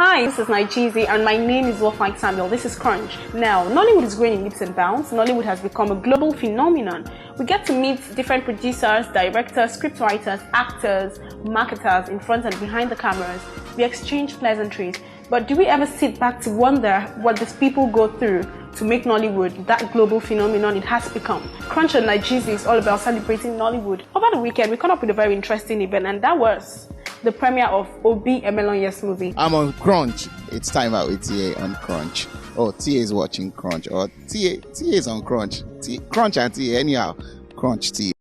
Hi, this is Nigezie and my name is Wofai Samuel. This is Crunch. Now, Nollywood is growing in leaps and bounds. Nollywood has become a global phenomenon. We get to meet different producers, directors, scriptwriters, actors, marketers in front and behind the cameras. We exchange pleasantries. But do we ever sit back to wonder what these people go through to make Nollywood that global phenomenon it has become? Crunch and Nigezie is all about celebrating Nollywood. Over the weekend, we caught up with a very interesting event, and that was the premiere of Onye-Ozi's movie. I'm on Crunch. It's time out with TA on Crunch. Oh, TA is watching Crunch. Or TA is on Crunch. Crunch and TA, anyhow. Crunch TA.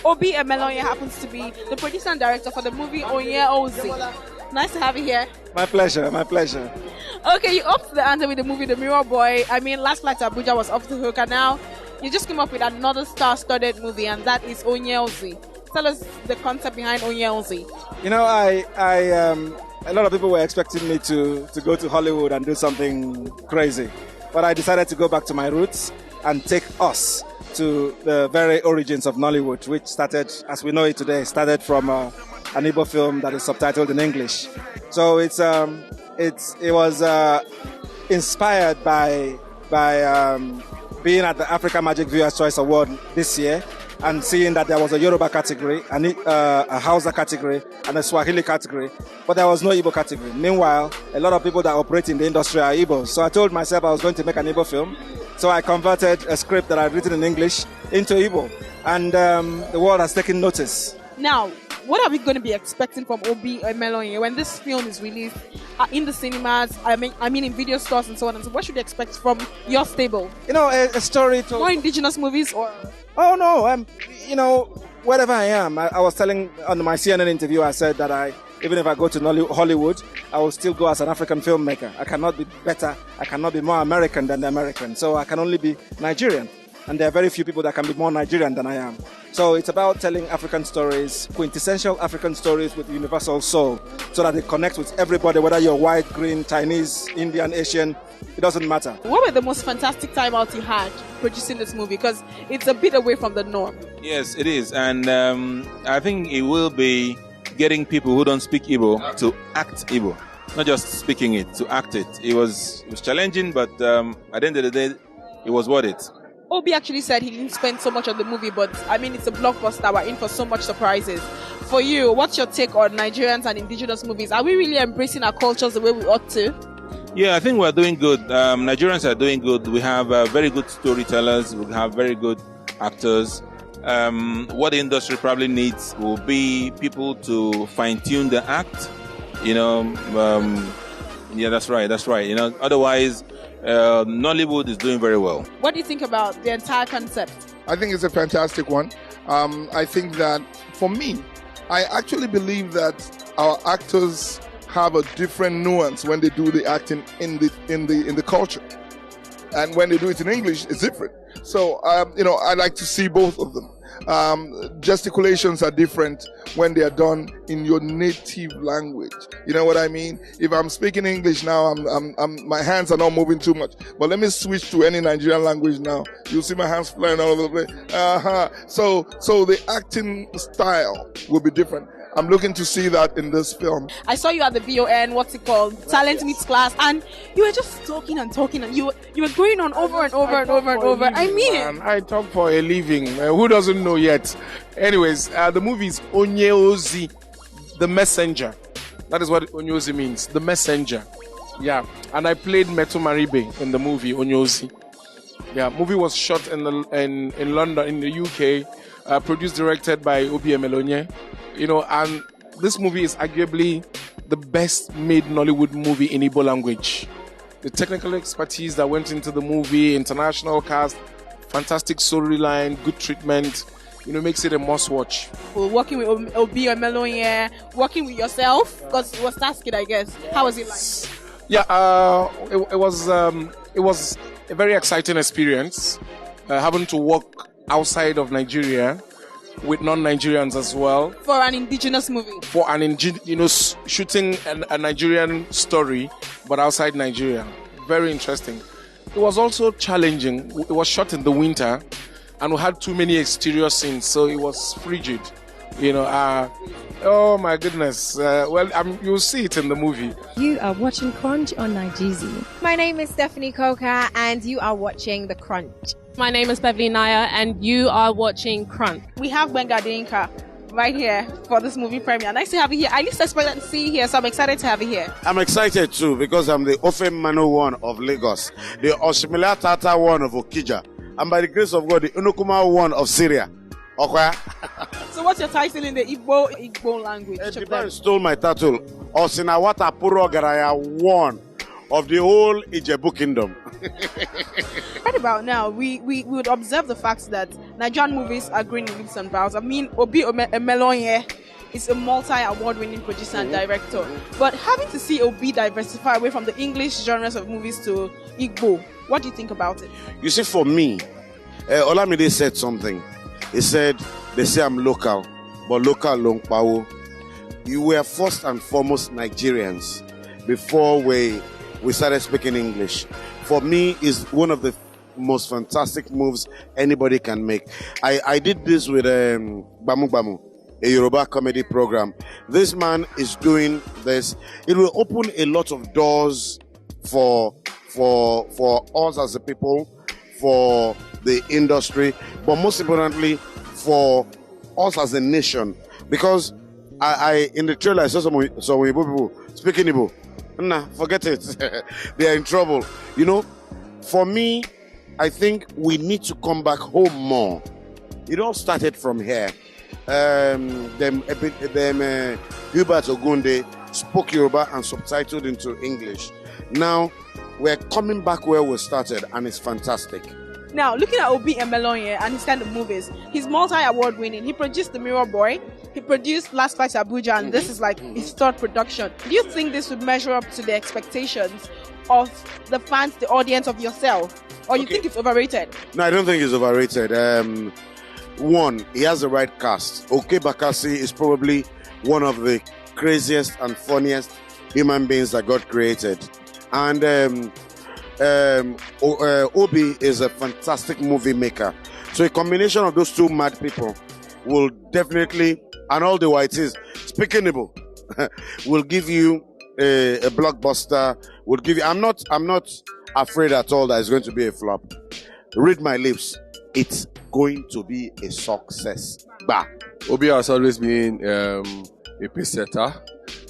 Obrien happens to be the producer and director for the movie Onye-Ozi. Nice to have you here. My pleasure, my pleasure. Okay, you upped the ante with the movie The Mirror Boy. I mean, Last Flight to Abuja was off the hook, and now you just came up with another star-studded movie, and that is Onye-Ozi. Tell us the concept behind Onye-Ozi. You know, a lot of people were expecting me to go to Hollywood and do something crazy, but I decided to go back to my roots and take us to the very origins of Nollywood, which started, as we know it today, started from an Igbo film that is subtitled in English. So it was inspired by being at the Africa Magic Viewers Choice Award this year and seeing that there was a Yoruba category, a Hausa category, and a Swahili category, but there was no Igbo category. Meanwhile, a lot of people that operate in the industry are Igbo. So I told myself I was going to make an Igbo film. So I converted a script that I'd written in English into Igbo, and the world has taken notice. Now, what are we going to be expecting from Obrien when this film is released in the cinemas? I mean, in video stores and so on and so on. What should we expect from your stable? You know, a story told. More indigenous movies, or? Oh no, you know, wherever I am, I was telling on my CNN interview, I said that even if I go to Hollywood, I will still go as an African filmmaker. I cannot be better, I cannot be more American than the American. So I can only be Nigerian. And there are very few people that can be more Nigerian than I am. So it's about telling African stories, quintessential African stories with universal soul, so that it connects with everybody, whether you're white, green, Chinese, Indian, Asian, it doesn't matter. What were the most fantastic time out you had producing this movie? Because it's a bit away from the norm. Yes, it is. And I think it will be getting people who don't speak Igbo to act Igbo, not just speaking it, to act it. It was challenging, but at the end of the day, it was worth it. Obi actually said he didn't spend so much on the movie, but I mean, it's a blockbuster. We're in for so much surprises. For you, what's your take on Nigerians and indigenous movies? Are we really embracing our cultures the way we ought to? Yeah, I think we're doing good. Nigerians are doing good. We have very good storytellers. We have very good actors. What the industry probably needs will be people to fine-tune the act. You know, yeah, that's right. You know, otherwise, Nollywood is doing very well. What do you think about the entire concept? I think it's a fantastic one. I think that for me, I actually believe that our actors have a different nuance when they do the acting in the culture, and when they do it in English, it's different. So you know, I like to see both of them. Gesticulations are different when they are done in your native language. You know what I mean? If I'm speaking English now, my hands are not moving too much. But let me switch to any Nigerian language now. You'll see my hands flying all over the place. So the acting style will be different. I'm looking to see that in this film. I saw you at the VON, what's it called? Talent Meets Class, and you were just talking and talking, and you were going on over and over and over and over. I mean, man, I talk for a living. Who doesn't know yet? Anyways, the movie is Onye-Ozi, the messenger. That is what Onyozi means, the messenger. Yeah, and I played Meto Maribe in the movie Onyozi. Yeah, movie was shot in London, in the UK, produced, directed by Obrien. You know, and this movie is arguably the best made Nollywood movie in Igbo language. The technical expertise that went into the movie, international cast, fantastic storyline, good treatment, you know, makes it a must watch. Well, working with Obi-Omelonye, working with yourself, because it was tasking, I guess. How was it like? Yeah, it was a very exciting experience, having to work outside of Nigeria with non-Nigerians as well. For an indigenous movie. For an shooting a Nigerian story, but outside Nigeria. Very interesting. It was also challenging. It was shot in the winter, and we had too many exterior scenes, so it was frigid. You know, oh my goodness. You'll see it in the movie. You are watching Crunch on Nigezie. My name is Stephanie Coker, and you are watching The Crunch. My name is Beverly Naya, and you are watching Crunch. We have Benga Dinka right here for this movie premiere. Nice to have you here. I least expected to see you here, so I'm excited to have you here. I'm excited too, because I'm the Ofe Mano one of Lagos, the Oshimila Tata one of Okija, and by the grace of God, the Unukuma one of Syria. Okay. So what's your title in the Igbo language? Edibran stole my title. Osinawata Puro Garaya one of the whole Ijebu kingdom. Right about now, we would observe the fact that Nigerian movies are growing in leaps and bounds. I mean, Obi-Omelonye is a multi-award-winning producer and director. But having to see Obi diversify away from the English genres of movies to Igbo, what do you think about it? You see, for me, Olamide said something. He said, they say I'm local, but local long power. You were first and foremost Nigerians before we started speaking English. For me, it's one of the most fantastic moves anybody can make. I did this with Bamu Bamu, a Yoruba comedy program. This man is doing this. It will open a lot of doors for us as a people, for the industry, but most importantly, for us as a nation. Because I in the trailer, I saw some Igbo people speaking Igbo. Nah, forget it. They are in trouble. You know, for me, I think we need to come back home more. It all started from here. Hubert Ogunde spoke Yoruba and subtitled into English. Now, we're coming back where we started, and it's fantastic. Now, looking at Obi-Omelonye and his kind of movies, he's multi-award winning. He produced The Mirror Boy. He produced Last Flight to Abuja, and this is like his third production. Do you think this would measure up to the expectations of the fans, the audience, of yourself? Or you think it's overrated? No, I don't think it's overrated. One, he has the right cast. Oke Bakassi is probably one of the craziest and funniest human beings that God created. And Obi is a fantastic movie maker. So a combination of those two mad people will definitely, and all the whites speaking Igbo, will give you a blockbuster. Will give you. I'm not afraid at all that it's going to be a flop. Read my lips. It's going to be a success. Bah. Obi has always been a pace setter.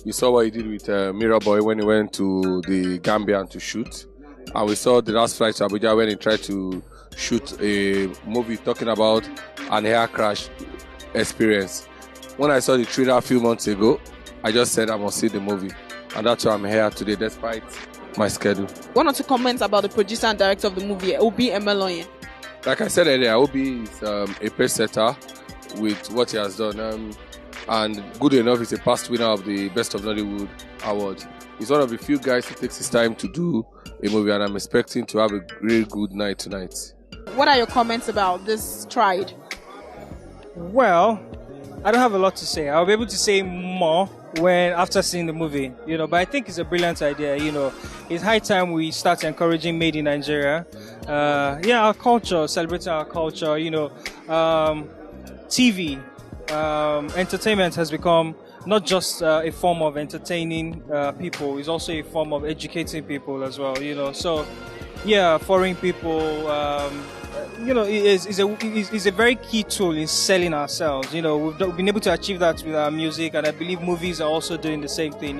You saw what he did with Mirror Boy when he went to the Gambia to shoot. And we saw The Last Flight to Abuja when he tried to shoot a movie talking about an air crash experience. When I saw the trailer a few months ago, I just said I must see the movie. And that's why I'm here today, despite my schedule. One or two comments about the producer and director of the movie, Obi-Omelonye. Like I said earlier, Obi is a pace setter with what he has done. And good enough, he's a past winner of the Best of Nollywood award. He's one of the few guys who takes his time to do a movie, and I'm expecting to have a really good night tonight. What are your comments about this Stride? Well, I don't have a lot to say. I'll be able to say more after seeing the movie, but I think it's a brilliant idea. It's high time we start encouraging made in Nigeria. Our culture, celebrating our culture, TV, entertainment has become not just a form of entertaining people, it's also a form of educating people as well, So, yeah, foreign people, is a very key tool in selling ourselves. We've been able to achieve that with our music, and I believe movies are also doing the same thing,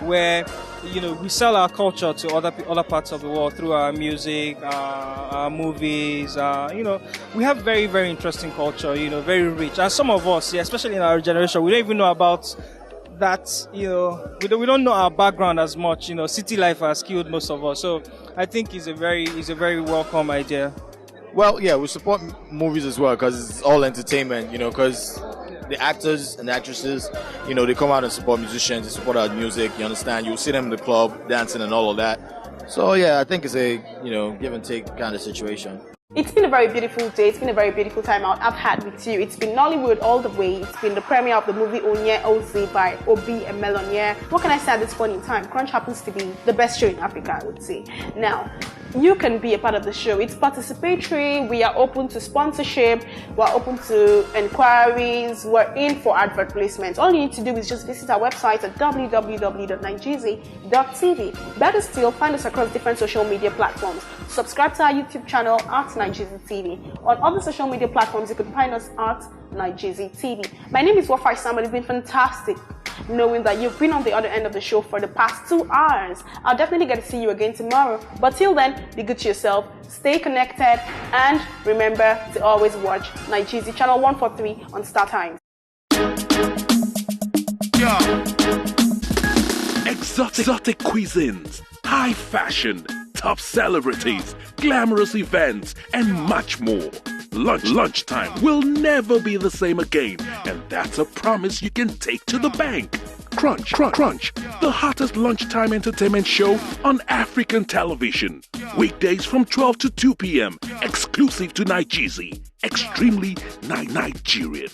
where, we sell our culture to other parts of the world through our music, our movies, we have very, very interesting culture, very rich. And some of us, especially in our generation, we don't even know about that, we don't know our background as much. City life has killed most of us. So I think it's a very welcome idea. Well, yeah, we support movies as well because it's all entertainment, because the actors and actresses, they come out and support musicians, they support our music, you understand? You'll see them in the club dancing and all of that. So, yeah, I think it's a, give and take kind of situation. It's been a very beautiful day. It's been a very beautiful time out I've had with you. It's been Nollywood all the way. It's been the premiere of the movie Onye-Ozi by Obrien and Melonier. What can I say at this point in time? Crunch happens to be the best show in Africa, I would say. Now, you can be a part of the show. It's participatory. We are open to sponsorship. We're open to inquiries. We're in for advert placement. All you need to do is just visit our website at www.nigezie.tv. Better still, find us across different social media platforms. Subscribe to our YouTube channel at Nigezie TV. On other social media platforms, you can find us at Nigezie TV. My name is Wofai Samuel. It's been fantastic knowing that you've been on the other end of the show for the past 2 hours. I'll definitely get to see you again tomorrow. But till then, be good to yourself, stay connected, and remember to always watch Nigezie channel 143 on Star Times. Exotic cuisines, high fashion, top celebrities, glamorous events, and much more. Lunchtime will never be the same again, and that's a promise you can take to the bank. Crunch, the hottest lunchtime entertainment show on African television. Weekdays from 12 to 2 p.m. exclusive to Nigezie. Extremely Nigerian.